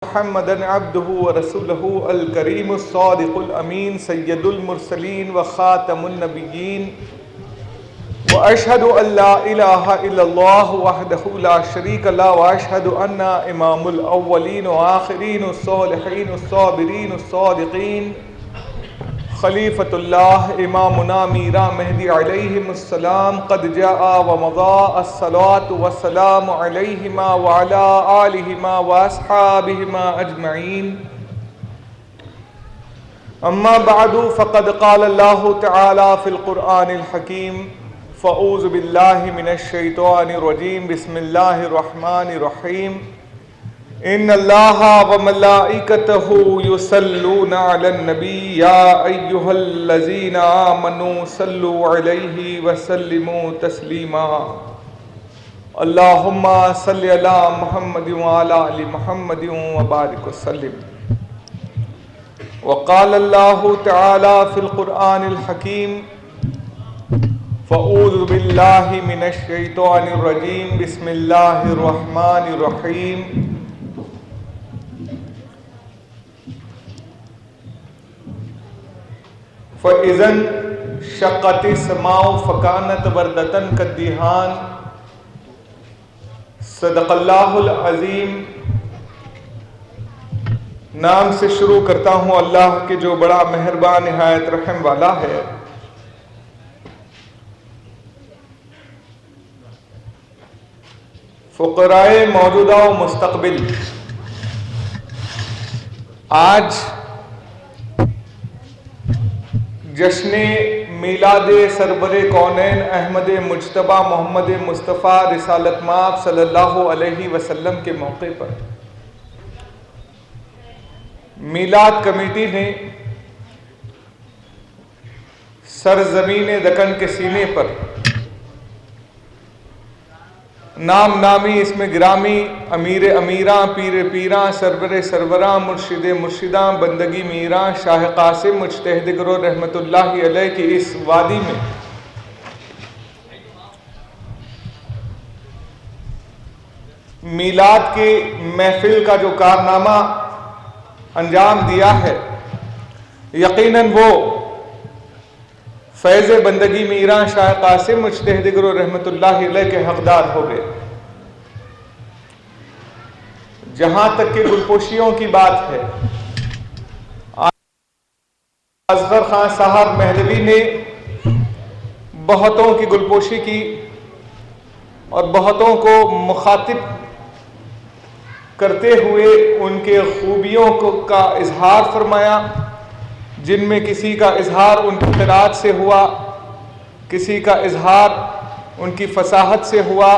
محمدًا عبده ورسوله الكريم الصادق الأمين سيد المرسلين وخاتم النبيين وأشهد أن لا إله إلا الله وحده لا شريك له وأشهد أن إمام الأولين وآخرين الصالحين الصابرين الصادقين خلیفۃ اللہ امامنا میرا مہدی علیہم السلام قد جاء ومضى الصلاة والسلام علیہما وعلى آلہما واصحابہما اجمعین اما بعد فقد قال اللہ تعالی فی القرآن الحکیم فاعوذ باللہ من الشیطان الرجیم بسم اللہ الرحمن الرحیم ان اللہ وملائکتہ یصلون علی النبی یا ایہا الذین آمنوا صلوا علیہ وسلموا تسلیما اللہم صلی علی محمد وعلی آل محمد وبارک وسلم وقال اللہ تعالی فی القرآن الحکیم فاعوذ باللہ من الشیطان الرجیم بسم اللہ الرحمن الرحیم فَإِذَا انشَقَّتِ السَّمَاءُ فَكَانَتْ وَرْدَةً كَالدِّهَانِ صدق اللہ العظیم۔ نام سے شروع کرتا ہوں اللہ کے جو بڑا مہربان نہایت رحم والا ہے۔ فقرائے موجودہ و مستقبل، آج جشن میلاد سرور کونین احمد مجتبیٰ محمد مصطفیٰ رسالت مآب صلی اللہ علیہ وسلم کے موقع پر میلاد کمیٹی نے سرزمین دکن کے سینے پر نام نامی اس میں گرامی امیر امیراں پیر پیراں سرور سروراں مرشد مرشداں بندگی میراں شاہ قاسم مجتہد گرو رحمت اللہ علیہ کی اس وادی میں میلاد کے محفل کا جو کارنامہ انجام دیا ہے، یقیناً وہ فیض بندگی میراں شاہ قاسم مجتہد گرو رحمت اللہ علیہ کے حقدار ہو گئے۔ جہاں تک کہ گلپوشیوں کی بات ہے، اصغر خان صاحب مہدوی نے بہتوں کی گلپوشی کی اور بہتوں کو مخاطب کرتے ہوئے ان کے خوبیوں کا اظہار فرمایا، جن میں کسی کا اظہار ان کی قرات سے ہوا، کسی کا اظہار ان کی فصاحت سے ہوا،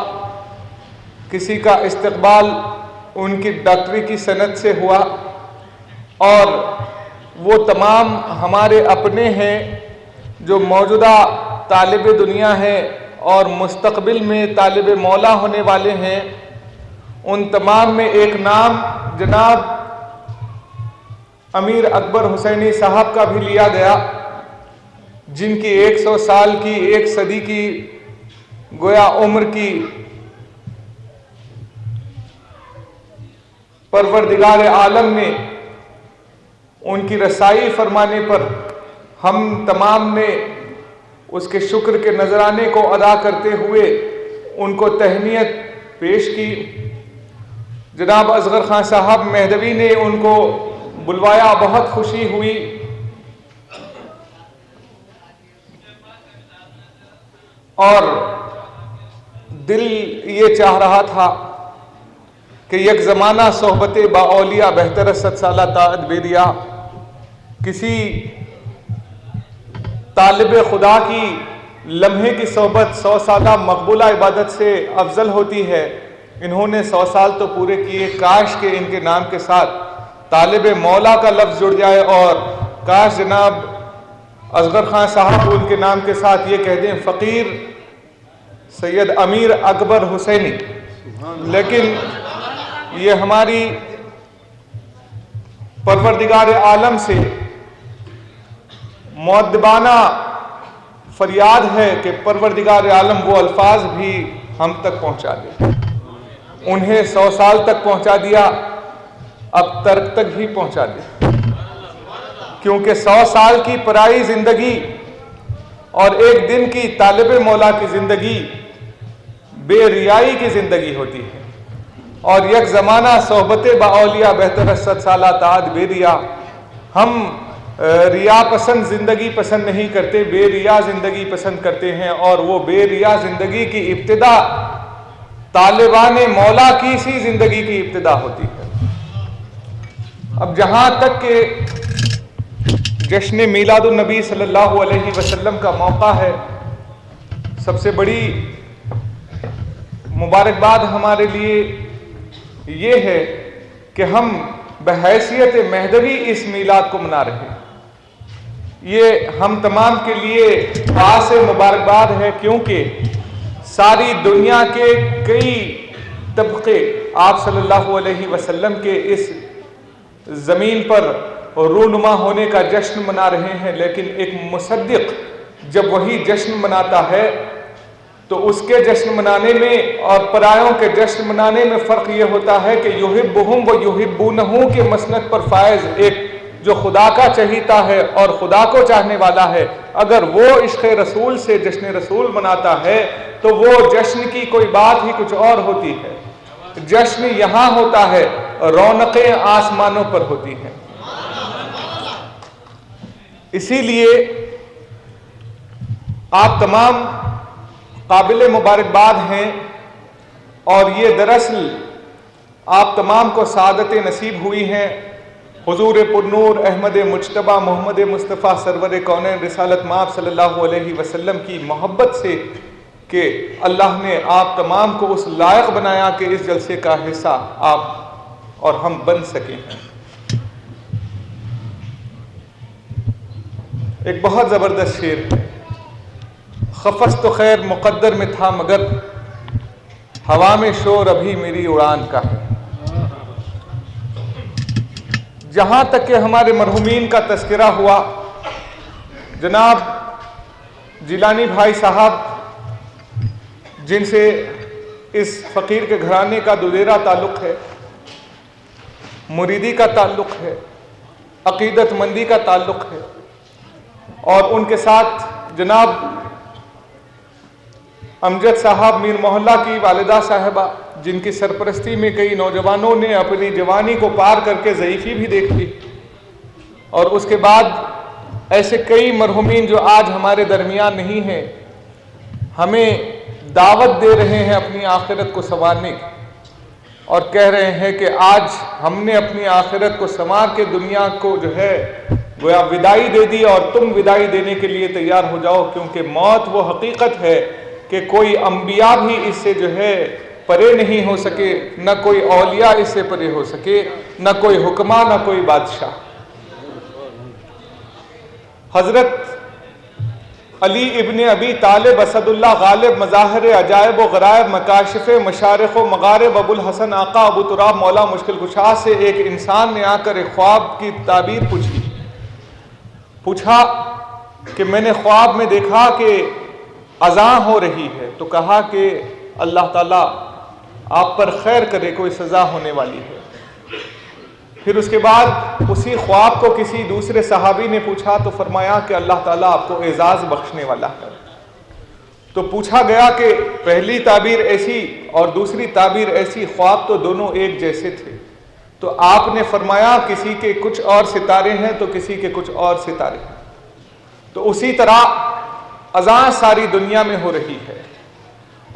کسی کا استقبال ان کی ڈاکٹری کی صنعت سے ہوا، اور وہ تمام ہمارے اپنے ہیں جو موجودہ طالب دنیا ہیں اور مستقبل میں طالب مولا ہونے والے ہیں۔ ان تمام میں ایک نام جناب امیر اکبر حسینی صاحب کا بھی لیا گیا، جن کی 100 سال کی، 1 صدی کی گویا عمر کی پروردگار عالم نے ان کی رسائی فرمانے پر ہم تمام نے اس کے شکر کے نذرانے کو ادا کرتے ہوئے ان کو تہنیت پیش کی۔ جناب اصغر خان صاحب مہدوی نے ان کو بلوایا، بہت خوشی ہوئی، اور دل یہ چاہ رہا تھا کہ یک زمانہ صحبت با اولیاء بہتر 7 سالہ طاعت بیدیا، کسی طالب خدا کی لمحے کی صحبت 100 سالہ مقبولہ عبادت سے افضل ہوتی ہے۔ انہوں نے 100 سال تو پورے کیے، کاش کہ ان کے نام کے ساتھ طالب مولا کا لفظ جڑ جائے، اور کاش جناب اصغر خان صاحب ان کے نام کے ساتھ یہ کہہ دیں فقیر سید امیر اکبر حسینی۔ لیکن یہ ہماری پروردگار عالم سے مؤدبانہ فریاد ہے کہ پروردگار عالم وہ الفاظ بھی ہم تک پہنچا دے۔ انہیں 100 سال تک پہنچا دیا، اب ترک تک ہی پہنچا دے، کیونکہ 100 سال کی پرائی زندگی اور ایک دن کی طالب مولا کی زندگی بے ریائی کی زندگی ہوتی ہے، اور یک زمانہ صحبت با اولیاء بہتر 100 سالہ تعاد بے ریا۔ ہم ریا پسند زندگی پسند نہیں کرتے، بے ریا زندگی پسند کرتے ہیں، اور وہ بے ریا زندگی کی ابتدا طالبان مولا کی سی زندگی کی ابتدا ہوتی ہے۔ اب جہاں تک کہ جشن میلاد النبی صلی اللہ علیہ وسلم کا موقع ہے، سب سے بڑی مبارکباد ہمارے لیے یہ ہے کہ ہم بحیثیت مہدوی اس میلاد کو منا رہے ہیں۔ یہ ہم تمام کے لیے خاص مبارکباد ہے، کیونکہ ساری دنیا کے کئی طبقے آپ صلی اللہ علیہ وسلم کے اس زمین پر رونما ہونے کا جشن منا رہے ہیں، لیکن ایک مصدق جب وہی جشن مناتا ہے تو اس کے جشن منانے میں اور پرایوں کے جشن منانے میں فرق یہ ہوتا ہے کہ یحبہم و یحبونہ کے مسند پر فائز ایک جو خدا کا چہیتا ہے اور خدا کو چاہنے والا ہے، اگر وہ عشق رسول سے جشن رسول مناتا ہے تو وہ جشن کی کوئی بات ہی کچھ اور ہوتی ہے۔ جشن یہاں ہوتا ہے، رونقیں آسمانوں پر ہوتی ہیں۔ اسی لیے آپ تمام قابل مبارکباد ہیں، اور یہ دراصل آپ تمام کو سعادت نصیب ہوئی ہیں حضور پرنور احمد مجتبیٰ محمد مصطفیٰ سرور کونین رسالت مآب صلی اللہ علیہ وسلم کی محبت سے، کہ اللہ نے آپ تمام کو اس لائق بنایا کہ اس جلسے کا حصہ آپ اور ہم بن سکیں۔ ایک بہت زبردست شعر ہے، خفس تو خیر مقدر میں تھا مگر ہوا میں شور ابھی میری اڑان کا ہے۔ جہاں تک کہ ہمارے مرحومین کا تذکرہ ہوا، جناب جیلانی بھائی صاحب جن سے اس فقیر کے گھرانے کا دلیرا تعلق ہے، مریدی کا تعلق ہے، عقیدت مندی کا تعلق ہے، اور ان کے ساتھ جناب امجد صاحب میر محلہ کی والدہ صاحبہ جن کی سرپرستی میں کئی نوجوانوں نے اپنی جوانی کو پار کر کے ضعیفی بھی دیکھ لی، اور اس کے بعد ایسے کئی مرحومین جو آج ہمارے درمیان نہیں ہیں، ہمیں دعوت دے رہے ہیں اپنی آخرت کو سنوارنے کی، اور کہہ رہے ہیں کہ آج ہم نے اپنی آخرت کو سنوار کے دنیا کو جو ہے گویا وداعی دے دی، اور تم وداعی دینے کے لیے تیار ہو جاؤ، کیونکہ موت وہ حقیقت ہے کہ کوئی انبیاء بھی اس سے جو ہے پرے نہیں ہو سکے، نہ کوئی اولیاء اس سے پرے ہو سکے، نہ کوئی حکماں، نہ کوئی بادشاہ۔ حضرت علی ابن ابی طالب اسد اللہ غالب مظاہر عجائب و غرائب مکاشف مشارق و مغارب ابو الحسن آقا ابو تراب مولا مشکل کشا سے ایک انسان نے آ کر ایک خواب کی تعبیر پوچھا کہ میں نے خواب میں دیکھا کہ اذان ہو رہی ہے، تو کہا کہ اللہ تعالیٰ آپ پر خیر کرے، کوئی سزا ہونے والی ہے۔ پھر اس کے بعد اسی خواب کو کسی دوسرے صحابی نے پوچھا تو فرمایا کہ اللہ تعالیٰ آپ کو اعزاز بخشنے والا ہے۔ تو پوچھا گیا کہ پہلی تعبیر ایسی اور دوسری تعبیر ایسی، خواب تو دونوں ایک جیسے تھے، تو آپ نے فرمایا کسی کے کچھ اور ستارے ہیں تو کسی کے کچھ اور ستارے ہیں۔ تو اسی طرح اذان ساری دنیا میں ہو رہی ہے،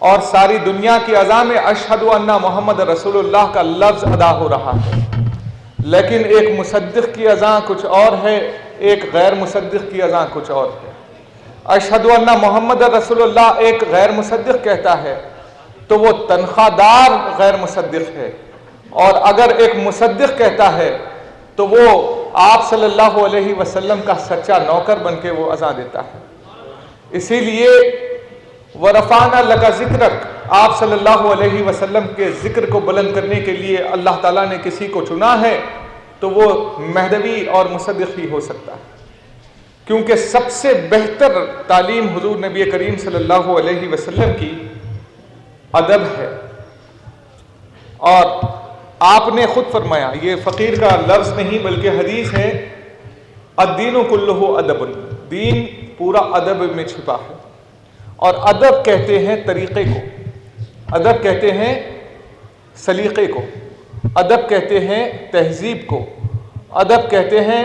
اور ساری دنیا کی اذان میں اشہد ان محمد رسول اللہ کا لفظ ادا ہو رہا ہے، لیکن ایک مصدق کی اذان کچھ اور ہے، ایک غیر مصدق کی اذان کچھ اور ہے۔ اشہد ان محمد رسول اللہ ایک غیر مصدق کہتا ہے تو وہ تنخواہ دار غیر مصدق ہے، اور اگر ایک مصدق کہتا ہے تو وہ آپ صلی اللہ علیہ وسلم کا سچا نوکر بن کے وہ اذان دیتا ہے۔ اسی لیے وَرَفَعْنَا لَكَ ذِكْرَكَ، آپ صلی اللہ علیہ وسلم کے ذکر کو بلند کرنے کے لیے اللہ تعالیٰ نے کسی کو چنا ہے تو وہ مہدوی اور مصدق ہی ہو سکتا ہے، کیونکہ سب سے بہتر تعلیم حضور نبی کریم صلی اللہ علیہ وسلم کی ادب ہے، اور آپ نے خود فرمایا، یہ فقیر کا لفظ نہیں بلکہ حدیث ہے، الدین کلہ ادب، دین پورا ادب میں چھپا ہے۔ اور ادب کہتے ہیں طریقے کو، ادب کہتے ہیں سلیقے کو، ادب کہتے ہیں تہذیب کو، ادب کہتے ہیں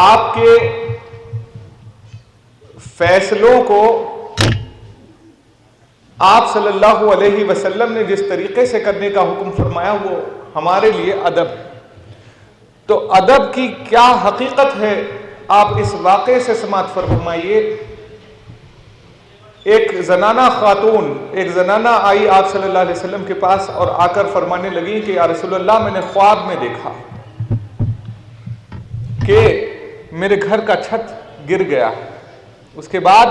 آپ کے فیصلوں کو آپ صلی اللہ علیہ وسلم نے جس طریقے سے کرنے کا حکم فرمایا وہ ہمارے لیے ادب ہے۔ تو ادب کی کیا حقیقت ہے آپ اس واقعے سے سماعت فرمائیے۔ ایک زنانہ خاتون، ایک زنانہ آئی آپ صلی اللہ علیہ وسلم کے پاس اور آ کر فرمانے لگی کہ یا رسول اللہ، میں نے خواب میں دیکھا کہ میرے گھر کا چھت گر گیا ہے۔ اس کے بعد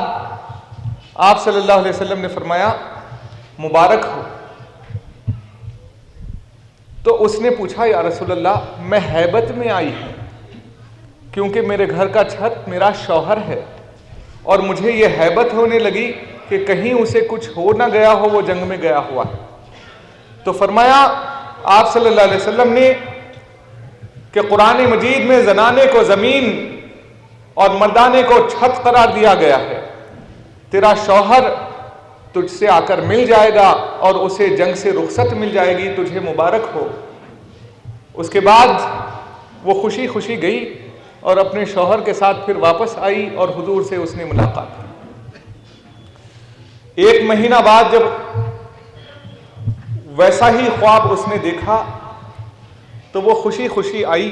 آپ صلی اللہ علیہ وسلم نے فرمایا مبارک ہو۔ تو اس نے پوچھا یا رسول اللہ، میں ہیبت میں آئی ہوں کیونکہ میرے گھر کا چھت میرا شوہر ہے، اور مجھے یہ ہیبت ہونے لگی کہ کہیں اسے کچھ ہو نہ گیا ہو، وہ جنگ میں گیا ہوا ہے۔ تو فرمایا آپ صلی اللہ علیہ وسلم نے کہ قرآن مجید میں زنانے کو زمین اور مردانے کو چھت قرار دیا گیا ہے، تیرا شوہر تجھ سے آ کر مل جائے گا اور اسے جنگ سے رخصت مل جائے گی، تجھے مبارک ہو۔ اس کے بعد وہ خوشی خوشی گئی اور اپنے شوہر کے ساتھ پھر واپس آئی اور حضور سے اس نے ملاقات کی۔ 1 مہینہ بعد جب ویسا ہی خواب اس نے دیکھا تو وہ خوشی خوشی آئی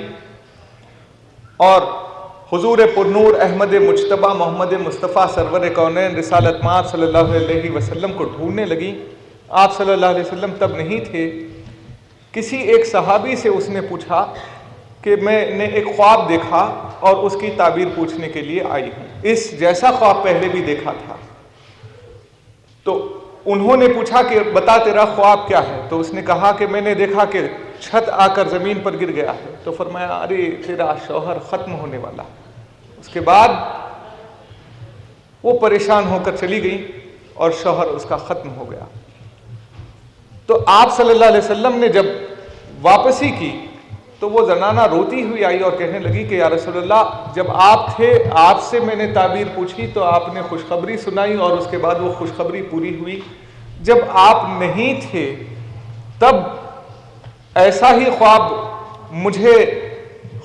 اور حضور پرنور احمد مجتبیٰ محمد مصطفیٰ سرور کونین رسالت مآب صلی اللہ علیہ وسلم کو ڈھونڈنے لگی۔ آپ صلی اللہ علیہ وسلم تب نہیں تھے۔ کسی ایک صحابی سے اس نے پوچھا کہ میں نے ایک خواب دیکھا اور اس کی تعبیر پوچھنے کے لیے آئی ہوں، اس جیسا خواب پہلے بھی دیکھا تھا۔ تو انہوں نے پوچھا کہ بتا تیرا خواب کیا ہے؟ تو اس نے کہا کہ میں نے دیکھا کہ چھت آ کر زمین پر گر گیا ہے۔ تو فرمایا ارے تیرا شوہر ختم ہونے والا۔ اس کے بعد وہ پریشان ہو کر چلی گئی اور شوہر اس کا ختم ہو گیا۔ تو آپ صلی اللہ علیہ وسلم نے جب واپسی کی تو وہ زنانہ روتی ہوئی آئی اور کہنے لگی کہ یا رسول اللہ، جب آپ تھے آپ سے میں نے تعبیر پوچھی تو آپ نے خوشخبری سنائی اور اس کے بعد وہ خوشخبری پوری ہوئی۔ جب آپ نہیں تھے تب ایسا ہی خواب مجھے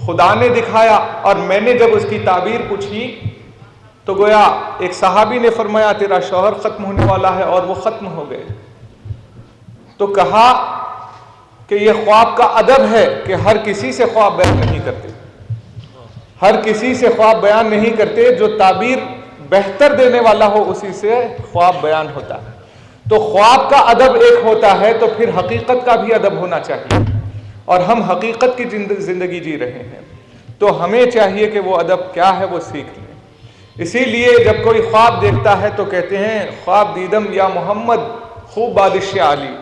خدا نے دکھایا اور میں نے جب اس کی تعبیر پوچھی تو گویا ایک صحابی نے فرمایا تیرا شوہر ختم ہونے والا ہے، اور وہ ختم ہو گئے۔ تو کہا کہ یہ خواب کا ادب ہے کہ ہر کسی سے خواب بیان نہیں کرتے، ہر کسی سے خواب بیان نہیں کرتے، جو تعبیر بہتر دینے والا ہو اسی سے خواب بیان ہوتا ہے۔ تو خواب کا ادب ایک ہوتا ہے تو پھر حقیقت کا بھی ادب ہونا چاہیے، اور ہم حقیقت کی زندگی جی رہے ہیں تو ہمیں چاہیے کہ وہ ادب کیا ہے وہ سیکھ لیں۔ اسی لیے جب کوئی خواب دیکھتا ہے تو کہتے ہیں خواب دیدم یا محمد خوب بادشاہ علی،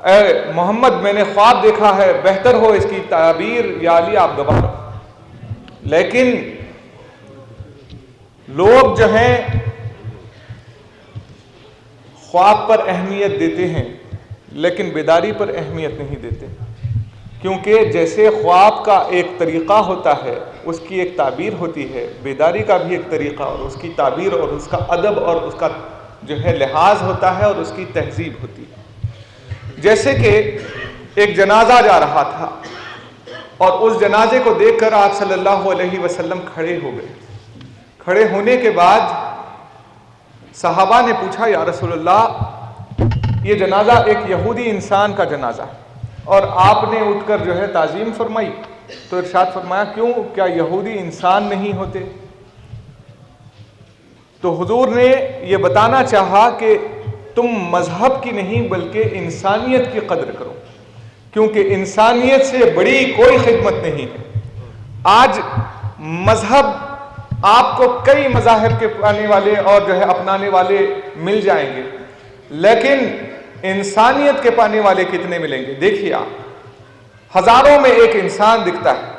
اے محمد میں نے خواب دیکھا ہے، بہتر ہو اس کی تعبیر یا علی آپ گواہ رہو۔ لیکن لوگ جو ہیں خواب پر اہمیت دیتے ہیں لیکن بیداری پر اہمیت نہیں دیتے، کیونکہ جیسے خواب کا ایک طریقہ ہوتا ہے اس کی ایک تعبیر ہوتی ہے، بیداری کا بھی ایک طریقہ اور اس کی تعبیر اور اس کا ادب اور اس کا جو ہے لحاظ ہوتا ہے اور اس کی تہذیب ہوتی ہے۔ جیسے کہ ایک جنازہ جا رہا تھا اور اس جنازے کو دیکھ کر آپ صلی اللہ علیہ وسلم کھڑے ہو گئے۔ کھڑے ہونے کے بعد صحابہ نے پوچھا یا رسول اللہ، یہ جنازہ ایک یہودی انسان کا جنازہ ہے اور آپ نے اٹھ کر جو ہے تعظیم فرمائی، تو ارشاد فرمایا کیوں، کیا یہودی انسان نہیں ہوتے؟ تو حضور نے یہ بتانا چاہا کہ تم مذہب کی نہیں بلکہ انسانیت کی قدر کرو، کیونکہ انسانیت سے بڑی کوئی خدمت نہیں ہے۔ آج مذہب آپ کو کئی مذاہب کے پانے والے اور جو ہے اپنانے والے مل جائیں گے، لیکن انسانیت کے پانے والے کتنے ملیں گے؟ دیکھیے آپ، ہزاروں میں ایک انسان دکھتا ہے۔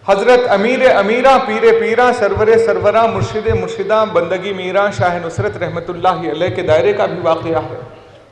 حضرت امیر امیراں پیر پیراں سرور سروراں مرشد مرشداں بندگی میراں شاہ نصرت رحمت اللہ علیہ کے دائرے کا بھی واقعہ ہے۔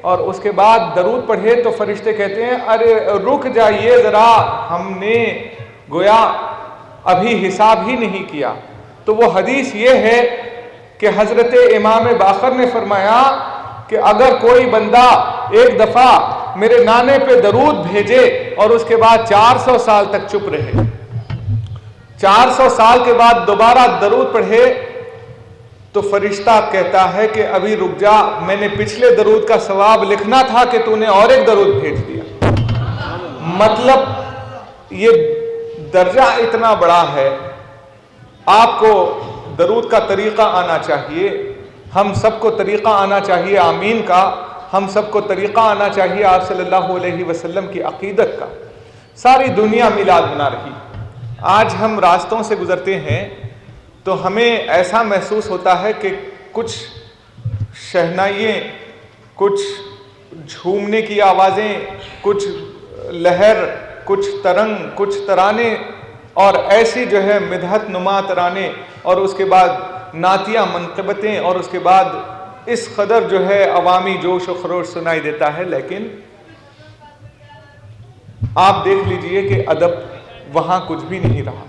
اور اس کے بعد درود پڑھے تو فرشتے کہتے ہیں ارے رک جائیے ذرا، ہم نے گویا ابھی حساب ہی نہیں کیا۔ تو وہ حدیث یہ ہے کہ حضرت امام باقر نے فرمایا کہ اگر کوئی بندہ ایک دفعہ میرے نانے پہ درود بھیجے اور اس کے بعد 400 سال تک چپ رہے، 400 سال کے بعد دوبارہ درود پڑھے، تو فرشتہ کہتا ہے کہ ابھی رک جا، میں نے پچھلے درود کا ثواب لکھنا تھا کہ تو نے اور ایک درود بھیج دیا۔ مطلب یہ درجہ اتنا بڑا ہے۔ آپ کو درود کا طریقہ آنا چاہیے، ہم سب کو طریقہ آنا چاہیے آمین کا، ہم سب کو طریقہ آنا چاہیے آپ صلی اللہ علیہ وسلم کی عقیدت کا۔ ساری دنیا میلاد منا رہی۔ آج ہم راستوں سے گزرتے ہیں تو ہمیں ایسا محسوس ہوتا ہے کہ کچھ شہنائییں، کچھ جھومنے کی آوازیں، کچھ لہر، کچھ ترنگ، کچھ ترانے اور ایسی جو ہے مدحت نما ترانے، اور اس کے بعد نعتیہ منقبتیں، اور اس کے بعد اس قدر جو ہے عوامی جوش و خروش سنائی دیتا ہے، لیکن آپ دیکھ لیجئے کہ ادب وہاں کچھ بھی نہیں رہا۔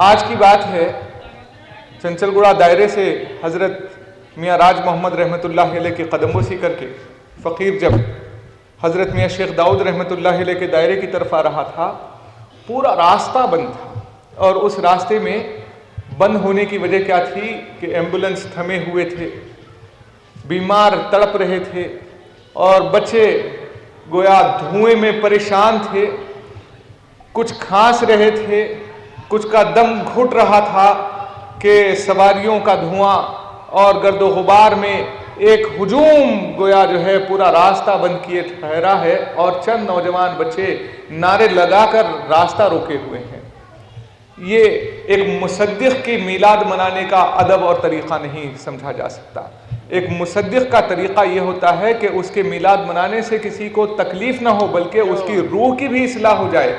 آج کی بات ہے، چنچل گڑا دائرے سے حضرت میاں راج محمد رحمۃ اللہ علیہ کے قدم بوسی کر کے فقیر جب حضرت میاں شیخ داؤد رحمۃ اللہ علیہ کے دائرے کی طرف آ رہا تھا، پورا راستہ بند تھا، اور اس راستے میں بند ہونے کی وجہ کیا تھی کہ ایمبولنس تھمے ہوئے تھے، بیمار تڑپ رہے تھے، اور بچے گویا دھوئیں میں پریشان تھے، کچھ کھانس رہے تھے، کچھ کا دم گھٹ رہا تھا کہ سواریوں کا دھواں اور گرد و غبار میں ایک ہجوم گویا جو ہے پورا راستہ بند کیے ٹھہرا ہے، اور چند نوجوان بچے نعرے لگا کر راستہ روکے ہوئے ہیں۔ یہ ایک مصدق کی میلاد منانے کا ادب اور طریقہ نہیں سمجھا جا سکتا۔ ایک مصدق کا طریقہ یہ ہوتا ہے کہ اس کے میلاد منانے سے کسی کو تکلیف نہ ہو، بلکہ اس کی روح کی بھی اصلاح ہو جائے،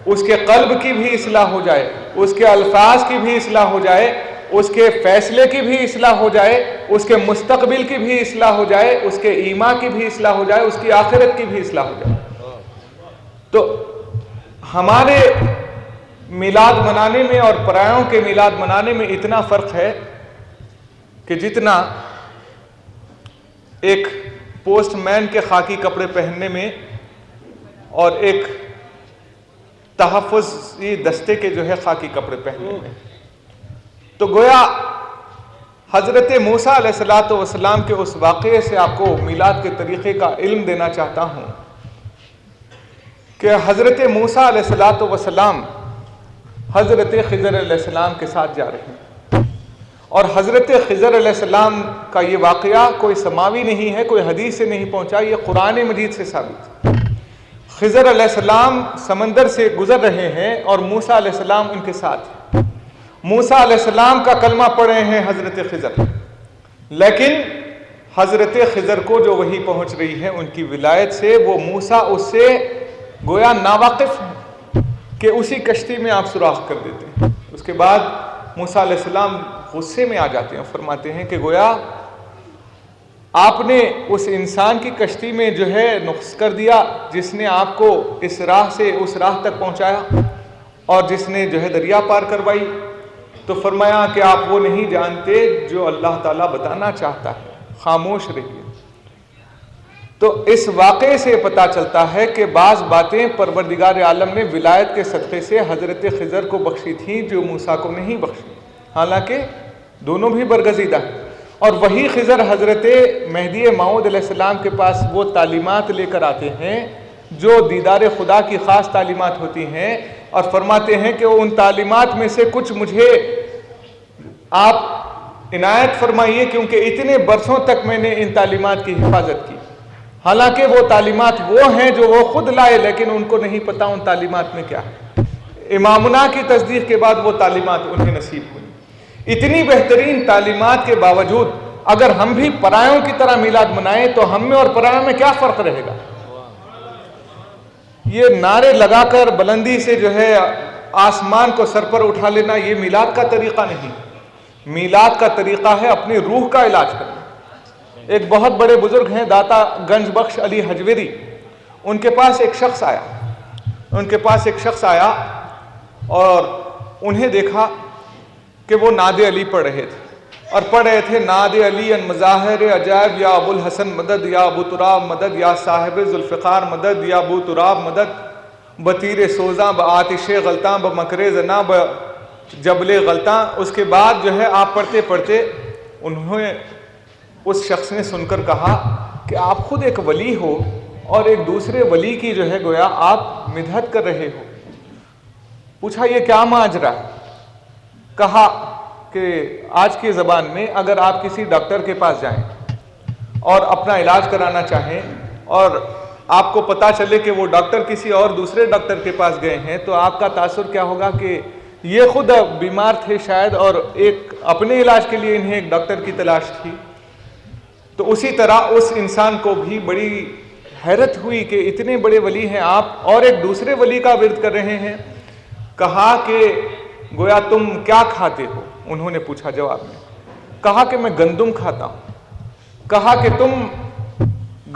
اس کے قلب کی بھی اصلاح ہو جائے، اس کے الفاظ کی بھی اصلاح ہو جائے، اس کے فیصلے کی بھی اصلاح ہو جائے، اس کے مستقبل کی بھی اصلاح ہو جائے، اس کے ایمان کی بھی اصلاح ہو جائے، اس کی آخرت کی بھی اصلاح ہو جائے۔ تو ہمارے میلاد منانے میں اور پرایوں کے میلاد منانے میں اتنا فرق ہے کہ جتنا ایک پوسٹ مین کے خاکی کپڑے پہننے میں اور ایک تحفظی دستے کے جو ہے خاکی کپڑے پہننے میں، تو گویا حضرت موسیٰ علیہ السلام کے اس واقعے سے آپ کو میلاد کے طریقے کا علم دینا چاہتا ہوں کہ حضرت موسیٰ علیہ السلام حضرت خضر علیہ السلام کے ساتھ جا رہے ہیں، اور حضرت خضر علیہ السلام کا یہ واقعہ کوئی سماوی نہیں ہے، کوئی حدیث سے نہیں پہنچا، یہ قرآن مجید سے ثابت ہے۔ خضر علیہ السلام سمندر سے گزر رہے ہیں اور موسیٰ علیہ السلام ان کے ساتھ ہیں۔ موسیٰ علیہ السلام کا کلمہ پڑھ رہے ہیں حضرت خضر، لیکن حضرت خضر کو جو وحی پہنچ رہی ہے ان کی ولایت سے، وہ موسیٰ اس سے گویا ناواقف ہیں کہ اسی کشتی میں آپ سوراخ کر دیتے ہیں۔ اس کے بعد موسیٰ علیہ السلام غصے میں آ جاتے ہیں، فرماتے ہیں کہ گویا آپ نے اس انسان کی کشتی میں جو ہے نقص کر دیا جس نے آپ کو اس راہ سے اس راہ تک پہنچایا اور جس نے جو ہے دریا پار کروائی۔ تو فرمایا کہ آپ وہ نہیں جانتے جو اللہ تعالیٰ بتانا چاہتا ہے، خاموش رہیے۔ تو اس واقعے سے پتہ چلتا ہے کہ بعض باتیں پروردگار عالم نے ولایت کے صدقے سے حضرت خضر کو بخشی تھیں جو موسیٰ کو نہیں بخشی، حالانکہ دونوں بھی برگزیدہ ہیں۔ اور وہی خضر حضرت مہدی موعود علیہ السلام کے پاس وہ تعلیمات لے کر آتے ہیں جو دیدار خدا کی خاص تعلیمات ہوتی ہیں، اور فرماتے ہیں کہ ان تعلیمات میں سے کچھ مجھے آپ عنایت فرمائیے، کیونکہ اتنے برسوں تک میں نے ان تعلیمات کی حفاظت کی۔ حالانکہ وہ تعلیمات وہ ہیں جو وہ خود لائے، لیکن ان کو نہیں پتا ان تعلیمات میں کیا ہے۔ امامنا کی تصدیق کے بعد وہ تعلیمات انہیں نصیب ہوئی۔ اتنی بہترین تعلیمات کے باوجود اگر ہم بھی پرایوں کی طرح میلاد منائیں تو ہم میں اور پرایوں میں کیا فرق رہے گا؟ یہ نعرے لگا کر بلندی سے جو ہے آسمان کو سر پر اٹھا لینا، یہ میلاد کا طریقہ نہیں۔ میلاد کا طریقہ ہے اپنی روح کا علاج کرنا۔ ایک بہت بڑے بزرگ ہیں داتا گنج بخش علی حجویری، ان کے پاس ایک شخص آیا اور انہیں دیکھا کہ وہ نعت علی پڑھ رہے تھے، اور پڑھ رہے تھے نعت علی ان مظاہر عجائب یا ابو الحسن مدد یا ابو تراب مدد یا صاحب ذوالفقار مدد یا ابو تراب مدد بطیر سوزاں بآتش غلطاں بمکر زنا بجبل غلطاں۔ اس کے بعد جو ہے آپ پڑھتے پڑھتے انہیں اس شخص نے سن کر کہا کہ آپ خود ایک ولی ہو اور ایک دوسرے ولی کی جو ہے گویا آپ مدحت کر رہے ہو۔ پوچھا یہ کیا ماجرا ہے؟ کہا کہ آج کی زبان میں اگر آپ کسی ڈاکٹر کے پاس جائیں اور اپنا علاج کرانا چاہیں اور آپ کو پتہ چلے کہ وہ ڈاکٹر کسی اور دوسرے ڈاکٹر کے پاس گئے ہیں تو آپ کا تاثر کیا ہوگا کہ یہ خود بیمار تھے شاید اور ایک اپنے علاج کے لیے انہیں ایک ڈاکٹر کی تلاش تھی۔ تو اسی طرح اس انسان کو بھی بڑی حیرت ہوئی کہ اتنے بڑے ولی ہیں آپ اور ایک دوسرے ولی کا ورد کر رہے ہیں۔ کہا کہ گویا تم کیا کھاتے ہو؟ انہوں نے پوچھا جواب میں، کہا کہ میں گندم کھاتا ہوں۔ کہا کہ تم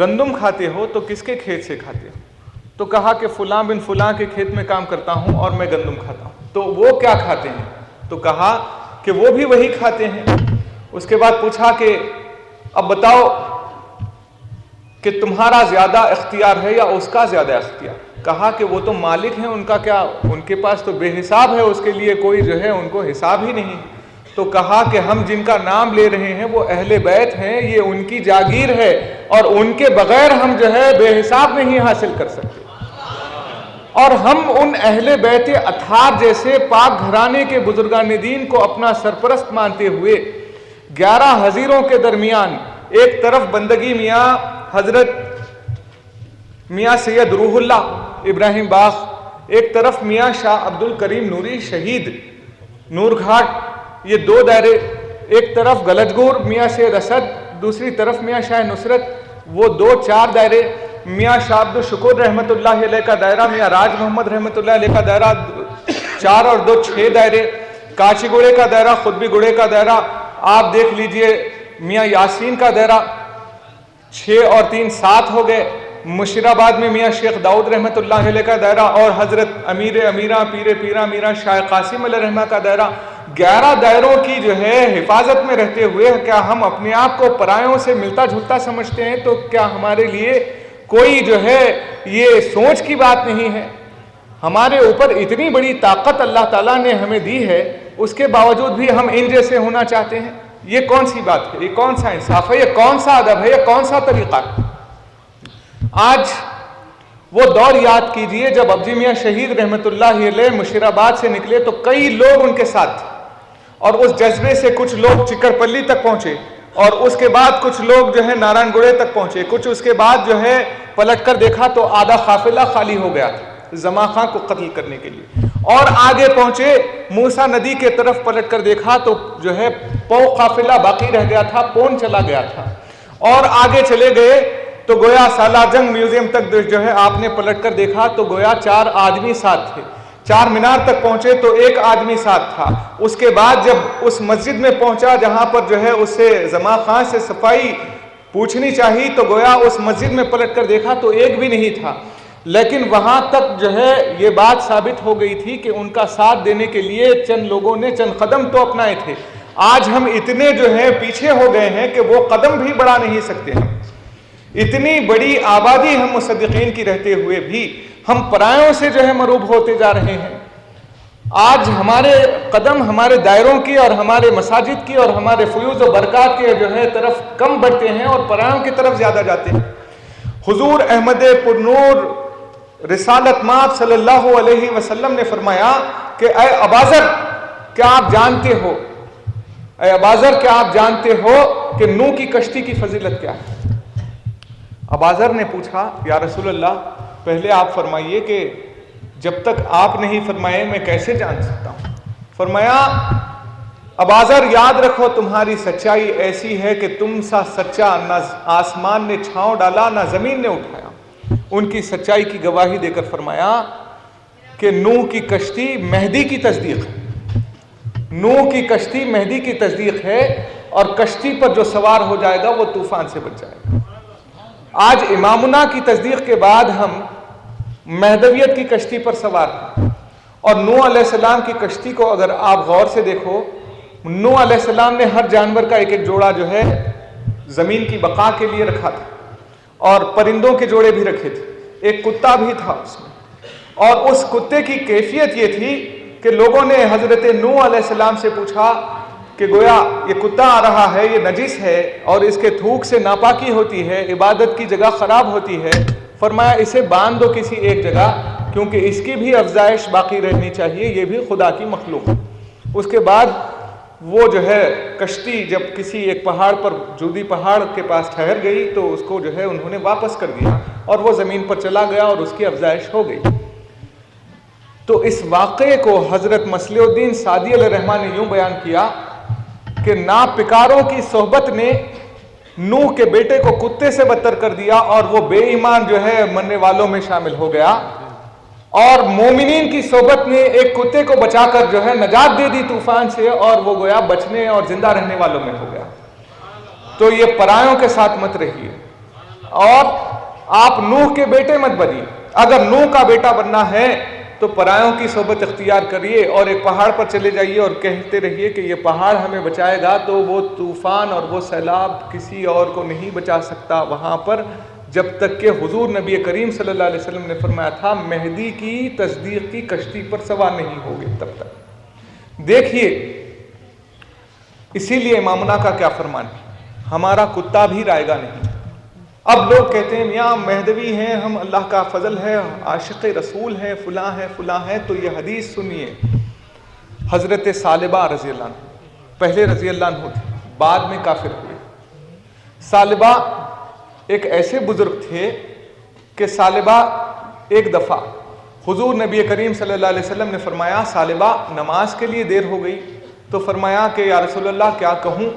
گندم کھاتے ہو تو کس کے کھیت سے کھاتے ہو؟ تو کہا کہ فلاں بن فلاں کے کھیت میں کام کرتا ہوں اور میں گندم کھاتا ہوں۔ تو وہ کیا کھاتے ہیں؟ تو کہا کہ وہ بھی وہی کھاتے ہیں۔ اس کے بعد پوچھا کہ اب بتاؤ کہ تمہارا زیادہ اختیار ہے یا اس کا زیادہ اختیار؟ کہا کہ وہ تو مالک ہیں، ان کا کیا، ان کے پاس تو بے حساب ہے، اس کے لیے کوئی جو ہے ان کو حساب ہی نہیں۔ تو کہا کہ ہم جن کا نام لے رہے ہیں وہ اہل بیت ہیں، یہ ان کی جاگیر ہے اور ان کے بغیر ہم جو ہے بے حساب نہیں حاصل کر سکتے، اور ہم ان اہل بیت اطہار جیسے پاک گھرانے کے بزرگان دین کو اپنا سرپرست مانتے ہوئے 11 حضیروں کے درمیان ایک طرف بندگی میاں حضرت میاں سید روح اللہ ابراہیم باغ، ایک طرف میاں شاہ عبد الکریم نوری شہید نور گھاٹ، یہ 2 دائرے، ایک طرف گلجگور میاں سید اسد، دوسری طرف میاں شاہ نصرت، وہ 4 دائرے، میاں شاہ عبد الشکور رحمۃ اللہ علیہ کا دائرہ، میاں راج محمد رحمۃ اللہ علیہ کا دائرہ 4 اور 2 6 دائرے، کاچی گوڑے کا دائرہ، خطبی گوڑے کا دائرہ آپ دیکھ لیجئے، میاں یاسین کا دائرہ 6 اور 3 7 ہو گئے، مشیر آباد میں میاں شیخ داؤد رحمۃ اللہ علیہ کا دائرہ اور حضرت امیر امیرہ پیر پیرہ میرا شاہ قاسم علیہ رحمہ کا دائرہ، 11 دائروں کی جو ہے حفاظت میں رہتے ہوئے کیا ہم اپنے آپ کو پرایوں سے ملتا جھلتا سمجھتے ہیں؟ تو کیا ہمارے لیے کوئی جو ہے یہ سوچ کی بات نہیں ہے؟ ہمارے اوپر اتنی بڑی طاقت اللہ تعالیٰ نے ہمیں دی ہے، اس کے باوجود بھی ہم ان جیسے ہونا چاہتے ہیں؟ یہ کون سی بات ہے؟ یہ کون سا انصاف ہے؟ یہ کون سا ادب ہے؟ یہ کون سا طریقہ ہے؟ آج وہ دور یاد کیجئے جب ابجی میاں شہید رحمت اللہ علیہ مشیر آباد سے نکلے تو کئی لوگ ان کے ساتھ تھے، اور اس جذبے سے کچھ لوگ چکر پلی تک پہنچے، اور اس کے بعد کچھ لوگ جو ہے نارائن گڑے تک پہنچے، کچھ اس کے بعد جو ہے پلٹ کر دیکھا تو آدھا قافلہ خالی ہو گیا تھا زما خان کو قتل کرنے کے لیے، اور آگے پہنچے موسیٰ ندی کے طرف پلٹ کر دیکھا تو جو ہے پو قافلہ باقی رہ گیا تھا، پون چلا گیا تھا، اور آگے چلے گئے تو گویا سالار جنگ میوزیم تک جو ہے آپ نے پلٹ کر دیکھا تو گویا 4 آدمی ساتھ تھے، 4 مینار تک پہنچے تو 1 آدمی ساتھ تھا، اس کے بعد جب اس مسجد میں پہنچا جہاں پر جو ہے اس سے زما خان سے صفائی پوچھنی چاہی تو گویا اس مسجد میں پلٹ کر دیکھا تو 1 بھی نہیں تھا، لیکن وہاں تک جو ہے یہ بات ثابت ہو گئی تھی کہ ان کا ساتھ دینے کے لیے چند لوگوں نے چند قدم تو اپنائے تھے۔ آج ہم اتنے جو ہے پیچھے ہو گئے ہیں کہ وہ قدم بھی بڑھا نہیں سکتے ہیں، اتنی بڑی آبادی ہم مصدقین کی رہتے ہوئے بھی ہم پرایوں سے جو ہے مروب ہوتے جا رہے ہیں۔ آج ہمارے قدم ہمارے دائروں کی اور ہمارے مساجد کی اور ہمارے فیوز و برکات کے جو ہے طرف کم بڑھتے ہیں اور پرایوں کی طرف زیادہ جاتے ہیں۔ حضور احمد پرنور رسالت مآب صلی اللہ علیہ وسلم نے فرمایا کہ اے ابازر کیا آپ جانتے ہو، اے ابازر کیا آپ جانتے ہو کہ نوح کی کشتی کی فضیلت کیا ہے؟ ابازر نے پوچھا یا رسول اللہ پہلے آپ فرمائیے کہ جب تک آپ نہیں فرمائے میں کیسے جان سکتا ہوں؟ فرمایا ابازر یاد رکھو تمہاری سچائی ایسی ہے کہ تم سا سچا نہ آسمان نے چھاؤں ڈالا نہ زمین نے اٹھایا۔ ان کی سچائی کی گواہی دے کر فرمایا کہ نوح کی کشتی مہدی کی تصدیق ہے، نوح کی کشتی مہدی کی تصدیق ہے، اور کشتی پر جو سوار ہو جائے گا وہ طوفان سے بچ جائے گا۔ آج امامنا کی تصدیق کے بعد ہم مہدویت کی کشتی پر سوار ہیں، اور نوح علیہ السلام کی کشتی کو اگر آپ غور سے دیکھو، نوح علیہ السلام نے ہر جانور کا ایک ایک جوڑا جو ہے زمین کی بقا کے لیے رکھا تھا، اور پرندوں کے جوڑے بھی رکھے تھے، ایک کتا بھی تھا اس میں، اور اس کتے کی کیفیت یہ تھی کہ لوگوں نے حضرت نوح علیہ السلام سے پوچھا کہ گویا یہ کتا آ رہا ہے، یہ نجس ہے اور اس کے تھوک سے ناپاکی ہوتی ہے، عبادت کی جگہ خراب ہوتی ہے، فرمایا اسے باندھ دو کسی ایک جگہ، کیونکہ اس کی بھی افزائش باقی رہنی چاہیے، یہ بھی خدا کی مخلوق ہے۔ اس کے بعد وہ جو ہے کشتی جب کسی ایک پہاڑ پر، جودی پہاڑ کے پاس ٹھہر گئی، تو اس کو جو ہے انہوں نے واپس کر دیا اور وہ زمین پر چلا گیا اور اس کی افزائش ہو گئی۔ تو اس واقعے کو حضرت مصلح الدین سعدی علیہ الرحمہ نے یوں بیان کیا کہ ناپکاروں کی صحبت نے نوح کے بیٹے کو کتے سے بدتر کر دیا، اور وہ بے ایمان جو ہے مرنے والوں میں شامل ہو گیا، اور مومنین کی صحبت نے ایک کتے کو بچا کر جو ہے نجات دے دی طوفان سے، اور وہ گویا بچنے اور زندہ رہنے والوں میں ہو گیا۔ تو یہ پرایوں کے ساتھ مت رہیے، اور آپ نوح کے بیٹے مت بنیے۔ اگر نوح کا بیٹا بننا ہے تو پرایوں کی صحبت اختیار کریے، اور ایک پہاڑ پر چلے جائیے اور کہتے رہیے کہ یہ پہاڑ ہمیں بچائے گا، تو وہ طوفان اور وہ سیلاب کسی اور کو نہیں بچا سکتا وہاں پر، جب تک کہ حضور نبی کریم صلی اللہ علیہ وسلم نے فرمایا تھا مہدی کی تصدیق کی کشتی پر سوار نہیں ہوگے تب تک۔ دیکھیے اسی لیے امامنا کا کیا فرمان ہے، ہمارا کتا بھی رائے گا نہیں۔ اب لوگ کہتے ہیں میاں مہدوی ہیں ہم، اللہ کا فضل ہے، عاشق رسول ہیں، فلاں ہے فلاں ہے۔ تو یہ حدیث سنیے، حضرت ثعلبہ رضی اللہ عنہ، پہلے رضی اللہ عنہ تھے، بعد میں کافر ہوئے۔ ثعلبہ ایک ایسے بزرگ تھے کہ ثعلبہ ایک دفعہ حضور نبی کریم صلی اللہ علیہ وسلم نے فرمایا ثعلبہ نماز کے لیے دیر ہو گئی، تو فرمایا کہ یا رسول اللہ کیا کہوں،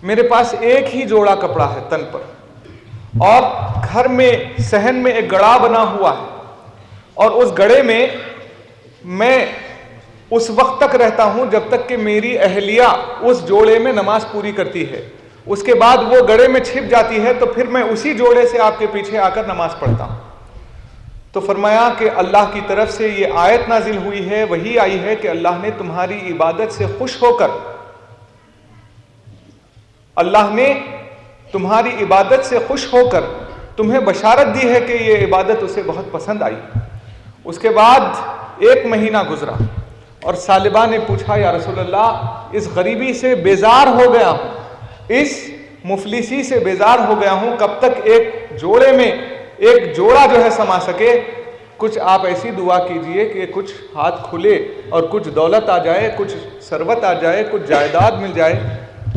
میرے پاس ایک ہی جوڑا کپڑا ہے تن پر، اور گھر میں صحن میں ایک گڑھا بنا ہوا ہے، اور اس گڑھے میں میں اس وقت تک رہتا ہوں جب تک کہ میری اہلیہ اس جوڑے میں نماز پوری کرتی ہے، اس کے بعد وہ گڑھے میں چھپ جاتی ہے، تو پھر میں اسی جوڑے سے آپ کے پیچھے آ کر نماز پڑھتا ہوں۔ تو فرمایا کہ اللہ کی طرف سے یہ آیت نازل ہوئی ہے، وحی آئی ہے کہ اللہ نے تمہاری عبادت سے خوش ہو کر، اللہ نے تمہاری عبادت سے خوش ہو کر تمہیں بشارت دی ہے کہ یہ عبادت اسے بہت پسند آئی۔ اس کے بعد ایک مہینہ گزرا، اور ثعلبہ نے پوچھا یا رسول اللہ اس غریبی سے بیزار ہو گیا ہوں، اس مفلسی سے بیزار ہو گیا ہوں، کب تک ایک جوڑے میں ایک جوڑا جو ہے سما سکے، کچھ آپ ایسی دعا کیجئے کہ کچھ ہاتھ کھلے اور کچھ دولت آ جائے، کچھ ثروت آ جائے، کچھ جائیداد مل جائے۔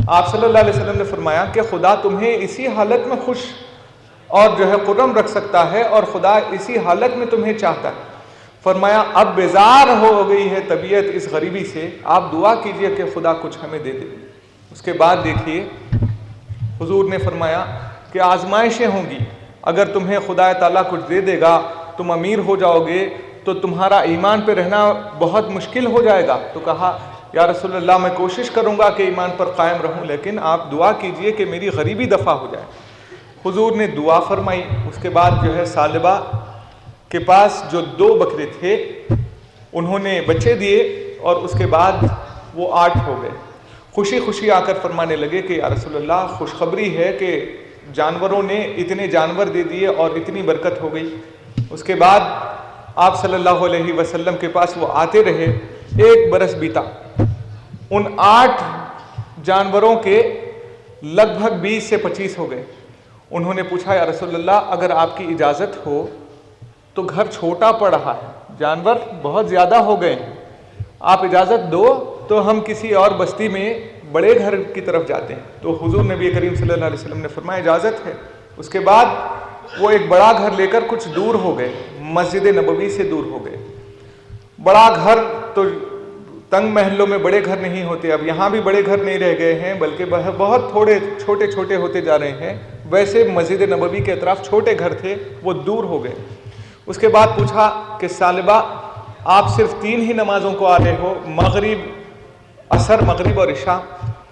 آپ صلی اللہ علیہ وسلم نے فرمایا کہ خدا تمہیں اسی حالت میں خوش اور جو ہے خرم رکھ سکتا ہے، اور خدا اسی حالت میں تمہیں چاہتا ہے۔ فرمایا اب بیزار ہو گئی ہے طبیعت اس غریبی سے، آپ دعا کیجئے کہ خدا کچھ ہمیں دے دے۔ اس کے بعد دیکھیے حضور نے فرمایا کہ آزمائشیں ہوں گی، اگر تمہیں خدا تعالیٰ کچھ دے دے گا، تم امیر ہو جاؤ گے، تو تمہارا ایمان پہ رہنا بہت مشکل ہو جائے گا۔ تو کہا یا رسول اللہ میں کوشش کروں گا کہ ایمان پر قائم رہوں، لیکن آپ دعا کیجئے کہ میری غریبی دفع ہو جائے۔ حضور نے دعا فرمائی۔ اس کے بعد جو ہے ثعلبہ کے پاس جو 2 بکرے تھے انہوں نے بچے دیے، اور اس کے بعد وہ 8 ہو گئے۔ خوشی خوشی آ کر فرمانے لگے کہ یا رسول اللہ خوشخبری ہے کہ جانوروں نے اتنے جانور دے دیے اور اتنی برکت ہو گئی۔ اس کے بعد آپ صلی اللہ علیہ وسلم کے پاس وہ آتے رہے، 1 برس بیتا، ان 8 جانوروں کے لگ بھگ 20 سے 25 ہو گئے۔ انہوں نے پوچھا یا رسول اللہ اگر آپ کی اجازت ہو تو گھر چھوٹا پڑ رہا ہے، جانور بہت زیادہ ہو گئے ہیں، آپ اجازت دو تو ہم کسی اور بستی میں بڑے گھر کی طرف جاتے ہیں۔ تو حضور نبی کریم صلی اللہ علیہ وسلم نے فرمایا اجازت ہے۔ اس کے بعد وہ ایک بڑا گھر لے کر کچھ دور ہو گئے، مسجد نبوی سے دور ہو گئے۔ بڑا گھر تو تنگ محلوں میں بڑے گھر نہیں ہوتے، اب یہاں بھی بڑے گھر نہیں رہ گئے ہیں، بلکہ بہت تھوڑے چھوٹے چھوٹے ہوتے جا رہے ہیں۔ ویسے مسجد نبوی کے اطراف چھوٹے گھر تھے، وہ دور ہو گئے۔ اس کے بعد پوچھا کہ ثعلبہ آپ صرف 3 ہی نمازوں کو آ رہے ہو، مغرب، عصر، مغرب اور عشاء؟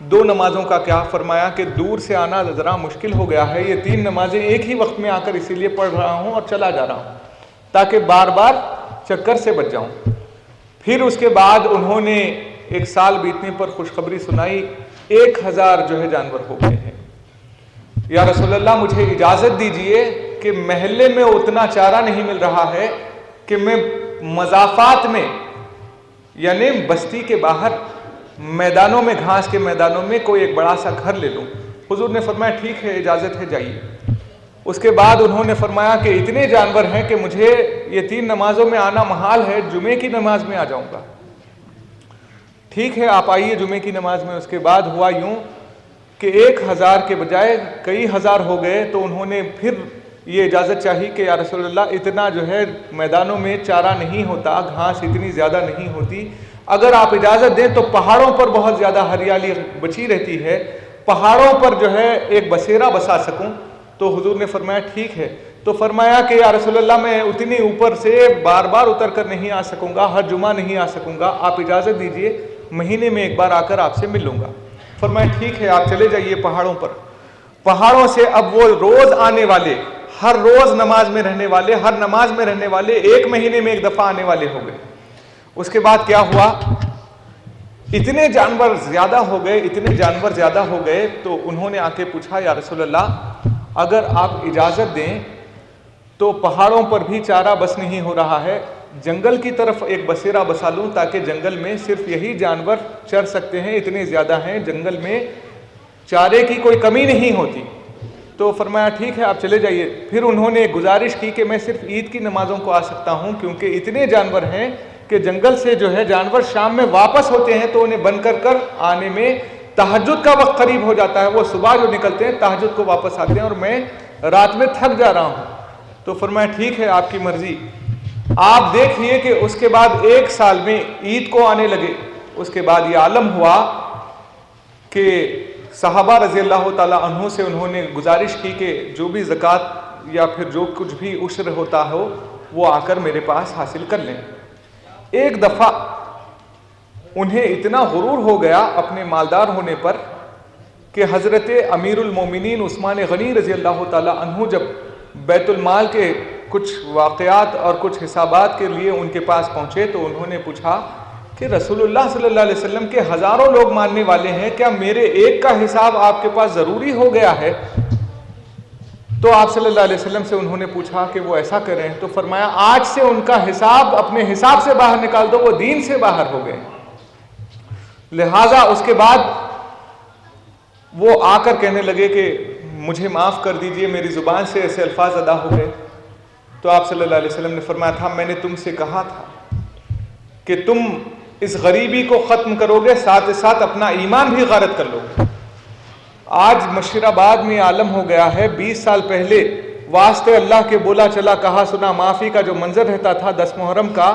دو نمازوں کا کیا؟ فرمایا کہ دور سے آنا ذرا مشکل ہو گیا ہے، یہ 3 نمازیں ایک ہی وقت میں آ کر اسی لیے پڑھ رہا ہوں اور چلا جا رہا ہوں تاکہ بار بار چکر سے بچ جاؤں۔ پھر اس کے بعد انہوں نے 1 سال بیتنے پر خوشخبری سنائی، 1000 جو ہے جانور ہو گئے ہیں۔ یا رسول اللہ مجھے اجازت دیجئے کہ محلے میں اتنا چارہ نہیں مل رہا ہے کہ میں مضافات میں یعنی بستی کے باہر میدانوں میں، گھاس کے میدانوں میں کوئی ایک بڑا سا گھر لے لوں۔ حضور نے فرمایا ٹھیک ہے، اجازت ہے، جائیے۔ اس کے بعد انہوں نے فرمایا کہ اتنے جانور ہیں کہ مجھے یہ 3 نمازوں میں آنا محال ہے، جمعے کی نماز میں آ جاؤں گا۔ ٹھیک ہے، آپ آئیے جمعے کی نماز میں۔ اس کے بعد ہوا یوں کہ 1000 کے بجائے کئی ہزار ہو گئے، تو انہوں نے پھر یہ اجازت چاہی کہ یا رسول اللہ اتنا جو ہے میدانوں میں چارہ نہیں ہوتا، گھاس اتنی زیادہ نہیں ہوتی، اگر آپ اجازت دیں تو پہاڑوں پر بہت زیادہ ہریالی بچی رہتی ہے، پہاڑوں پر جو ہے ایک بسیرا بسا سکوں۔ تو حضور نے فرمایا ٹھیک ہے۔ تو فرمایا کہ یا رسول اللہ میں اتنی اوپر سے بار بار اتر کر نہیں آ سکوں گا، ہر جمعہ نہیں آ سکوں گا، آپ اجازت دیجئے مہینے میں 1 بار آ کر آپ سے مل لوں گا۔ فرمایا ٹھیک ہے، آپ چلے جائیے پہاڑوں پر۔ پہاڑوں سے اب وہ روز آنے والے، ہر روز نماز میں رہنے والے، ہر نماز میں رہنے والے 1 مہینے میں 1 دفعہ آنے والے ہو گئے۔ اس کے بعد کیا ہوا، اتنے جانور زیادہ ہو گئے، اتنے جانور زیادہ ہو گئے، تو انہوں نے آ کے پوچھا یا رسول اللہ اگر آپ اجازت دیں تو پہاڑوں پر بھی چارہ بس نہیں ہو رہا ہے، جنگل کی طرف ایک بسیرا بسا لوں تاکہ جنگل میں صرف یہی جانور چر سکتے ہیں، اتنے زیادہ ہیں، جنگل میں چارے کی کوئی کمی نہیں ہوتی۔ تو فرمایا ٹھیک ہے، آپ چلے جائیے۔ پھر انہوں نے گزارش کی کہ میں صرف عید کی نمازوں کو آ سکتا ہوں، کیونکہ اتنے جانور ہیں کہ جنگل سے جو ہے جانور شام میں واپس ہوتے ہیں تو انہیں بند کر آنے میں تہجد کا وقت قریب ہو جاتا ہے، وہ صبح جو نکلتے ہیں تہجد کو واپس آتے ہیں اور میں رات میں تھک جا رہا ہوں۔ تو فرمایا ٹھیک ہے، آپ کی مرضی۔ آپ دیکھئے کہ اس کے بعد 1 سال میں عید کو آنے لگے۔ اس کے بعد یہ عالم ہوا کہ صحابہ رضی اللہ تعالیٰ عنہ سے انہوں نے گزارش کی کہ جو بھی زکوٰۃ یا پھر جو کچھ بھی عشر ہوتا ہو وہ آ کر میرے پاس حاصل کر لیں۔ ایک دفعہ انہیں اتنا غرور ہو گیا اپنے مالدار ہونے پر کہ حضرت امیر المومنین عثمان غنی رضی اللہ تعالیٰ عنہ جب بیت المال کے کچھ واقعات اور کچھ حسابات کے لیے ان کے پاس پہنچے تو انہوں نے پوچھا کہ رسول اللہ صلی اللہ علیہ وسلم کے ہزاروں لوگ ماننے والے ہیں، کیا میرے ایک کا حساب آپ کے پاس ضروری ہو گیا ہے؟ تو آپ صلی اللہ علیہ وسلم سے انہوں نے پوچھا کہ وہ ایسا کریں، تو فرمایا آج سے ان کا حساب اپنے حساب سے باہر نکال دو، وہ دین سے باہر ہو گئے۔ لہٰذا اس کے بعد وہ آ کر کہنے لگے کہ مجھے معاف کر دیجئے، میری زبان سے ایسے الفاظ ادا ہو گئے۔ تو آپ صلی اللہ علیہ وسلم نے فرمایا تھا میں نے تم سے کہا تھا کہ تم اس غریبی کو ختم کرو گے، ساتھ ساتھ اپنا ایمان بھی غارت کر لو گے۔ آج مشیرآباد میں عالم ہو گیا ہے، 20 سال پہلے واسطے اللہ کے بولا چلا کہا سنا معافی کا جو منظر رہتا تھا 10 محرم کا،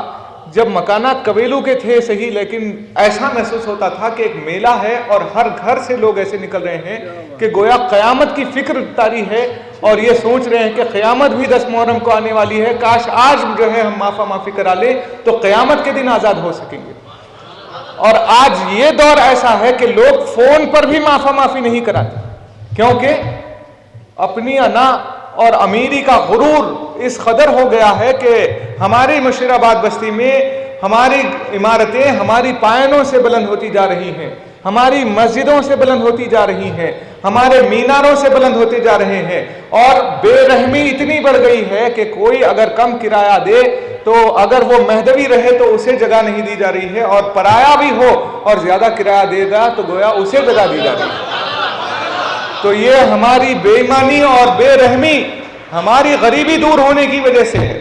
جب مکانات قبیلوں کے تھے صحیح، لیکن ایسا محسوس ہوتا تھا کہ ایک میلہ ہے اور ہر گھر سے لوگ ایسے نکل رہے ہیں کہ گویا قیامت کی فکر طاری ہے اور یہ سوچ رہے ہیں کہ قیامت بھی 10 محرم کو آنے والی ہے، کاش آج جو ہے ہم معافی کرا لیں تو قیامت کے دن آزاد ہو سکیں گے۔ اور آج یہ دور ایسا ہے کہ لوگ فون پر بھی معافی نہیں کراتے، کیونکہ اپنی انا اور امیری کا غرور اس قدر ہو گیا ہے کہ ہماری مشیرآباد بستی میں ہماری عمارتیں ہماری پائنوں سے بلند ہوتی جا رہی ہیں، ہماری مسجدوں سے بلند ہوتی جا رہی ہیں، ہمارے میناروں سے بلند ہوتے جا رہے ہیں، اور بے رحمی اتنی بڑھ گئی ہے کہ کوئی اگر کم کرایہ دے تو اگر وہ مہدوی رہے تو اسے جگہ نہیں دی جا رہی ہے، اور پرایا بھی ہو اور زیادہ کرایہ دے گا تو گویا اسے جگہ دی جا رہی ہے۔ تو یہ ہماری بے ایمانی اور بے رحمی ہماری غریبی دور ہونے کی وجہ سے ہے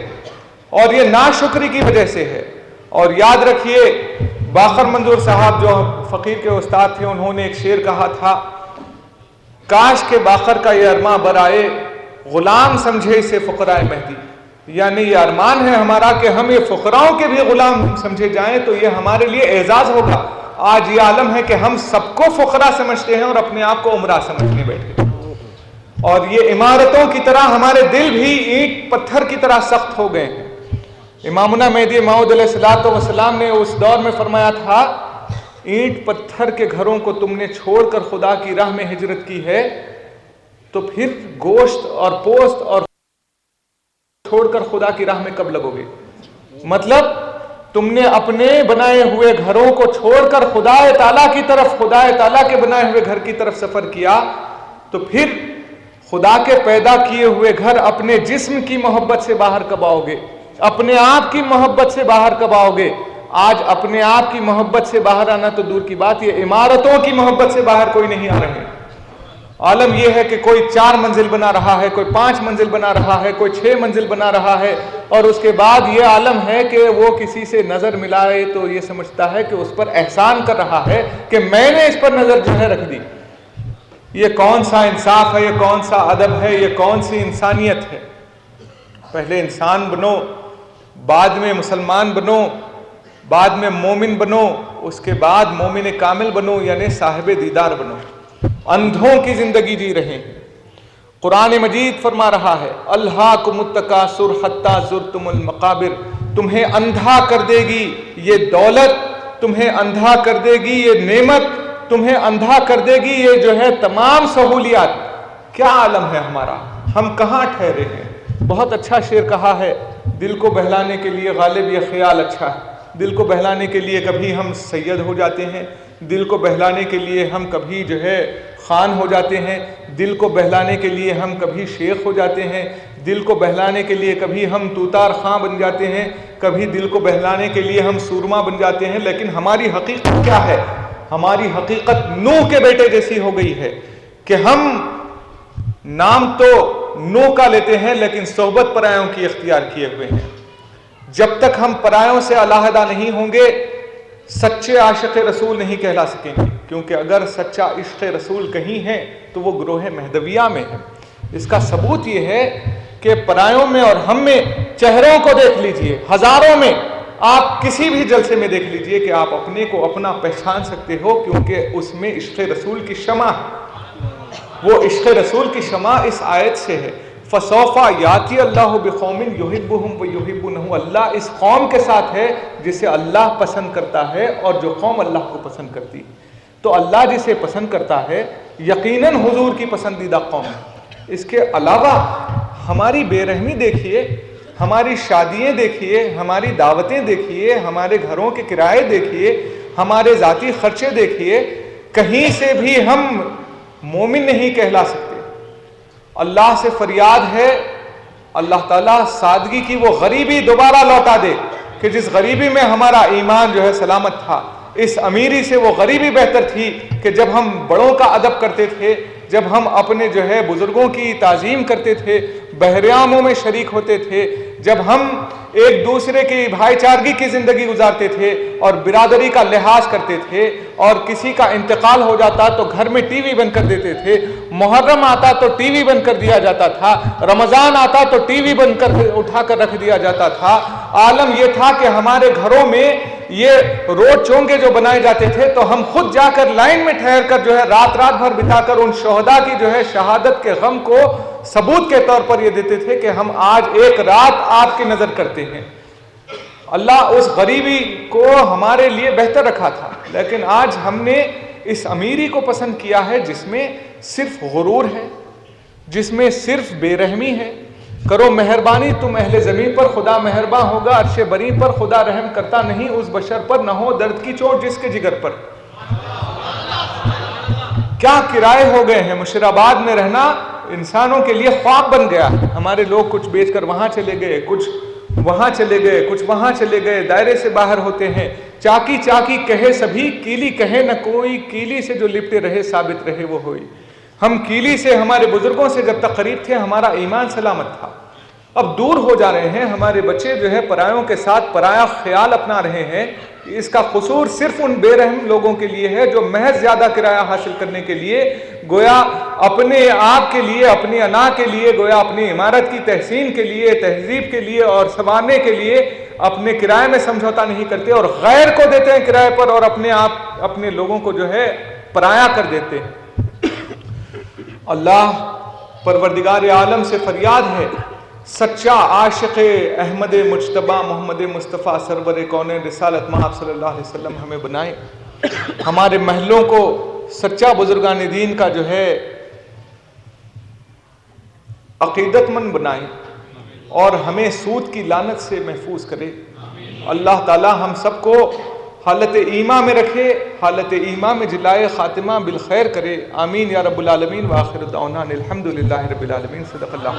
اور یہ ناشکری کی وجہ سے ہے۔ اور یاد رکھیے باقر منظور صاحب جو فقیر کے استاد تھے، انہوں نے ایک شعر کہا تھا، کاش کے باقر کا یہ ارماں برائے غلام سمجھے اسے فقراء مہدی، یعنی یہ ارمان ہے ہمارا کہ ہم یہ فقراؤں کے بھی غلام سمجھے جائیں تو یہ ہمارے لیے اعزاز ہوگا۔ آج یہ عالم ہے کہ ہم سب کو فقراء سمجھتے ہیں اور اپنے آپ کو عمرہ سمجھنے بیٹھے، اور یہ عمارتوں کی طرح ہمارے دل بھی اینٹ پتھر کی طرح سخت ہو گئے ہیں۔ امامنا مہدی موعود علیہ الصلوۃ والسلام نے اس دور میں فرمایا تھا اینٹ پتھر کے گھروں کو تم نے چھوڑ کر خدا کی راہ میں ہجرت کی ہے تو پھر گوشت اور پوست اور چھوڑ کر خدا کی راہ میں کب لگو گے؟ مطلب تم نے اپنے بنائے ہوئے گھروں کو چھوڑ کر خدا تعالیٰ کی طرف، خدا تعالیٰ کے بنائے ہوئے گھر کی طرف سفر کیا تو پھر خدا کے پیدا کیے ہوئے گھر اپنے جسم کی محبت سے باہر کب آؤ گے؟ اپنے آپ کی محبت سے باہر کب آؤ گے؟ آج اپنے آپ کی محبت سے باہر آنا تو دور کی بات، یہ عمارتوں کی محبت سے باہر کوئی نہیں آ رہے۔ عالم یہ ہے کہ کوئی 4 منزل بنا رہا ہے، کوئی 5 منزل بنا رہا ہے، کوئی 6 منزل بنا رہا ہے، اور اس کے بعد یہ عالم ہے کہ وہ کسی سے نظر ملائے تو یہ سمجھتا ہے کہ اس پر احسان کر رہا ہے کہ میں نے اس پر نظر جو ہے رکھ دی۔ یہ کون سا انصاف ہے؟ یہ کون سا ادب ہے؟ یہ کون سی انسانیت ہے؟ پہلے انسان بنو، بعد میں مسلمان بنو، بعد میں مومن بنو، اس کے بعد مومن کامل بنو، یعنی صاحب دیدار بنو۔ اندھوں کی زندگی جی رہے ہیں۔ قرآن مجید فرما رہا ہے الہاکم التکاثر حتی زرتم المقابر، تمہیں اندھا کر دے گی یہ دولت، تمہیں اندھا کر دے گی یہ نعمت، تمہیں اندھا کر دے گی یہ جو ہے تمام سہولیات۔ کیا عالم ہے ہمارا، ہم کہاں ٹھہرے ہیں؟ بہت اچھا شعر کہا ہے، دل کو بہلانے کے لیے غالب یہ خیال اچھا ہے۔ دل کو بہلانے کے لیے کبھی ہم سید ہو جاتے ہیں، دل کو بہلانے کے لیے ہم کبھی جو ہے خان ہو جاتے ہیں، دل کو بہلانے کے لیے ہم کبھی شیخ ہو جاتے ہیں، دل کو بہلانے کے لیے کبھی ہم توتار خاں بن جاتے ہیں، کبھی دل کو بہلانے کے لیے ہم سورما بن جاتے ہیں۔ لیکن ہماری حقیقت کیا ہے؟ ہماری حقیقت نوح کے بیٹے جیسی ہو گئی ہے کہ ہم نام تو نوح کا لیتے ہیں لیکن صحبت پرایوں کی اختیار کیے ہوئے ہیں۔ جب تک ہم پرایوں سے علیحدہ نہیں ہوں گے سچے عاشق رسول نہیں کہلا سکیں گے، کیونکہ اگر سچا عشق رسول کہیں ہے تو وہ گروہ مہدویہ میں ہے۔ اس کا ثبوت یہ ہے کہ پرایوں میں اور ہم میں چہروں کو دیکھ لیجئے، ہزاروں میں آپ کسی بھی جلسے میں دیکھ لیجئے کہ آپ اپنے کو اپنا پہچان سکتے ہو، کیونکہ اس میں عشق رسول کی شمع ہے۔ وہ عشق رسول کی شمع اس آیت سے ہے فَسَوْفَ يَأْتِي اللَّهُ بِقَوْمٍ يُحِبُّهُمْ وَيُحِبُّونَهُ، اللہ اس قوم کے ساتھ ہے جسے اللہ پسند کرتا ہے اور جو قوم اللہ کو پسند کرتی ہے۔ تو اللہ جسے پسند کرتا ہے یقیناً حضور کی پسندیدہ قوم ہے۔ اس کے علاوہ ہماری بے رحمی دیکھیے، ہماری شادیاں دیکھیے، ہماری دعوتیں دیکھیے، ہمارے گھروں کے کرائے دیکھیے، ہمارے ذاتی خرچے دیکھیے، کہیں سے بھی ہم مومن نہیں کہلا سکتے۔ اللہ سے فریاد ہے اللہ تعالیٰ سادگی کی وہ غریبی دوبارہ لوٹا دے کہ جس غریبی میں ہمارا ایمان جو ہے سلامت تھا، اس امیری سے وہ غریبی بہتر تھی کہ جب ہم بڑوں کا ادب کرتے تھے، جب ہم اپنے جو ہے بزرگوں کی تعظیم کرتے تھے، بحریاموں میں شریک ہوتے تھے، جب ہم ایک دوسرے کی بھائی چارگی کی زندگی گزارتے تھے اور برادری کا لحاظ کرتے تھے، اور کسی کا انتقال ہو جاتا تو گھر میں ٹی وی بند کر دیتے تھے، محرم آتا تو ٹی وی بند کر دیا جاتا تھا، رمضان آتا تو ٹی وی بند کر اٹھا کر رکھ دیا جاتا تھا۔ عالم یہ تھا کہ ہمارے گھروں میں یہ روڈ چونگے جو بنائے جاتے تھے تو ہم خود جا کر لائن میں ٹھہر کر جو ہے رات بھر بتا کر ان شہداء کی جو ہے شہادت کے غم کو ثبوت کے طور پر یہ دیتے تھے کہ ہم آج ایک رات آپ کی نظر کرتے ہیں۔ اللہ اس غریبی کو ہمارے لیے بہتر رکھا تھا، لیکن آج ہم نے اس امیری کو پسند کیا ہے جس میں صرف غرور ہے، جس میں صرف بے رحمی ہے۔ کرو مہربانی تم اہل زمین پر، خدا مہرباں ہوگا عرش بری پر، خدا رحم کرتا نہیں اس بشر پر، نہ ہو درد کی چوٹ جس کے جگر پر۔ کیا کرائے ہو گئے ہیں، مشراباد میں رہنا انسانوں کے لیے خواب بن گیا۔ ہمارے لوگ کچھ بیچ کر وہاں چلے گئے، کچھ وہاں چلے گئے، کچھ وہاں چلے گئے، دائرے سے باہر ہوتے ہیں۔ چاکی چاکی کہے سبھی، کیلی کہے نہ کوئی، کیلی سے جو لپٹے رہے ثابت رہے وہ ہوئی۔ ہم کیلی سے، ہمارے بزرگوں سے جب تک قریب تھے ہمارا ایمان سلامت تھا، اب دور ہو جا رہے ہیں، ہمارے بچے جو ہے پرایوں کے ساتھ پرایا خیال اپنا رہے ہیں۔ اس کا قصور صرف ان بے رحم لوگوں کے لیے ہے جو محض زیادہ کرایہ حاصل کرنے کے لیے گویا اپنے آپ کے لیے، اپنی انا کے لیے، گویا اپنی عمارت کی تحسین کے لیے، تہذیب کے لیے اور سنوارنے کے لیے اپنے کرائے میں سمجھوتا نہیں کرتے اور غیر کو دیتے ہیں کرائے پر، اور اپنے آپ اپنے لوگوں کو جو ہے پرایا کر دیتے ہیں۔ اللہ پروردگار عالم سے فریاد ہے سچا عاشق احمد مجتبی محمد مصطفیٰ سرور کونین رسالت مآب صلی اللہ علیہ وسلم ہمیں بنائے۔ ہمارے محلوں کو سچا بزرگان دین کا جو ہے عقیدت مند بنائے اور ہمیں سود کی لعنت سے محفوظ کرے۔ اللہ تعالی ہم سب کو حالت ایمان میں رکھے، حالت ایمان میں جلائے، خاتمہ بالخیر کرے، آمین یا رب العالمین۔ وآخر دعوانا الحمدللہ رب العالمین۔ صدق اللہ۔